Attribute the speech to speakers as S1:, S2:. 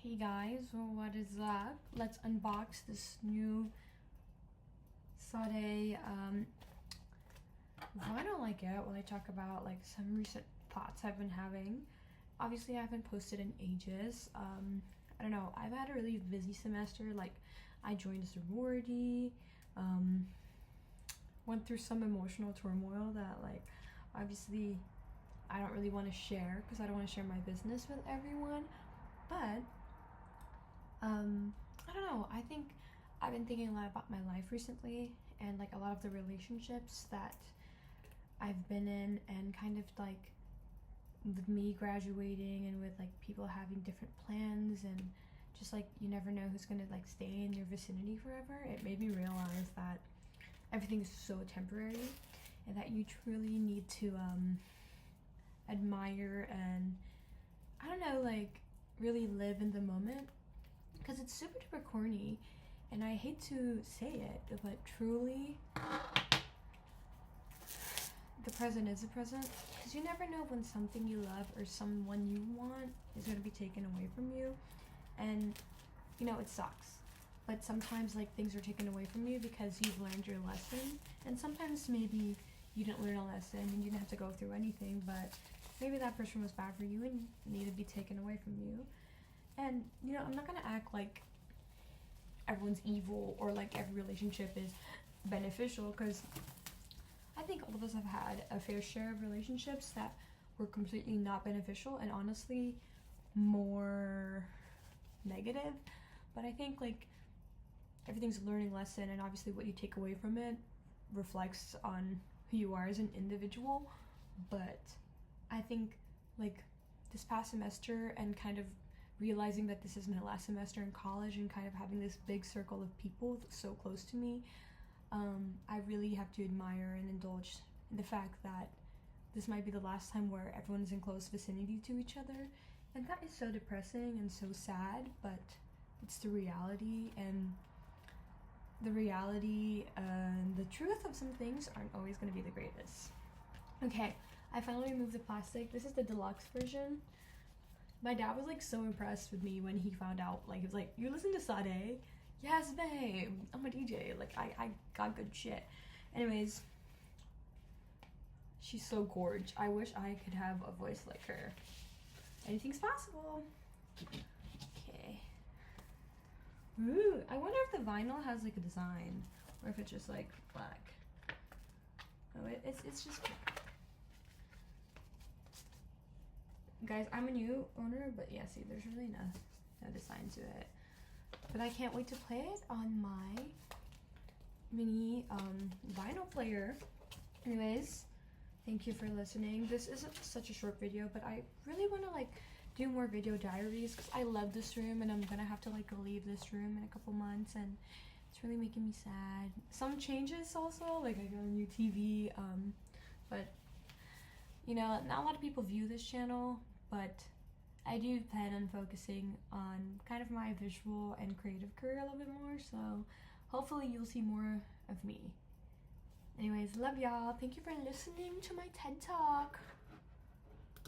S1: Hey guys, what is up? Let's unbox this new Sade vinyl I get when I talk about like some recent thoughts I've been having. Obviously I haven't posted in ages. I don't know, I've had a really busy semester. Like I joined a sorority, went through some emotional turmoil that like obviously I don't really want to share because I don't want to share my business with everyone. But I don't know, I think I've been thinking a lot about my life recently and like a lot of the relationships that I've been in, and kind of like with me graduating and with like people having different plans, and just like you never know who's gonna like stay in your vicinity forever. It made me realize that everything is so temporary and that you truly need to admire and I don't know, like really live in the moment, because it's super duper corny and I hate to say it, but truly the present is the present, because you never know when something you love or someone you want is going to be taken away from you. And you know, it sucks, but sometimes like things are taken away from you because you've learned your lesson, and sometimes maybe you didn't learn a lesson and you didn't have to go through anything, but maybe that person was bad for you and needed to be taken away from you. And you know, I'm not gonna act like everyone's evil or like every relationship is beneficial, because I think all of us have had a fair share of relationships that were completely not beneficial and honestly more negative. But I think like everything's a learning lesson, and obviously what you take away from it reflects on who you are as an individual. But I think like this past semester and kind of realizing that this is my last semester in college and kind of having this big circle of people so close to me, I really have to admire and indulge in the fact that this might be the last time where everyone's in close vicinity to each other. And that is so depressing and so sad, but it's the reality, and the truth of some things aren't always going to be the greatest. Okay, I finally removed the plastic. This is the deluxe version. My dad was like so impressed with me when he found out. Like he was like, "You listen to Sade?" "Yes, babe, I'm a DJ. Like I got good shit." Anyways, she's so gorge. I wish I could have a voice like her. Anything's possible. Okay. Ooh, I wonder if the vinyl has like a design, or if it's just like black. Oh, it's just black. Guys, I'm a new owner, but yeah, see, there's really no design to it. But I can't wait to play it on my mini vinyl player. Anyways, thank you for listening. This isn't such a short video, but I really want to like do more video diaries because I love this room, and I'm gonna have to like leave this room in a couple months, and it's really making me sad. Some changes also, like I got a new TV, but you know, not a lot of people view this channel, but I do plan on focusing on kind of my visual and creative career a little bit more, so hopefully you'll see more of me. Anyways, love y'all. Thank you for listening to my TED Talk.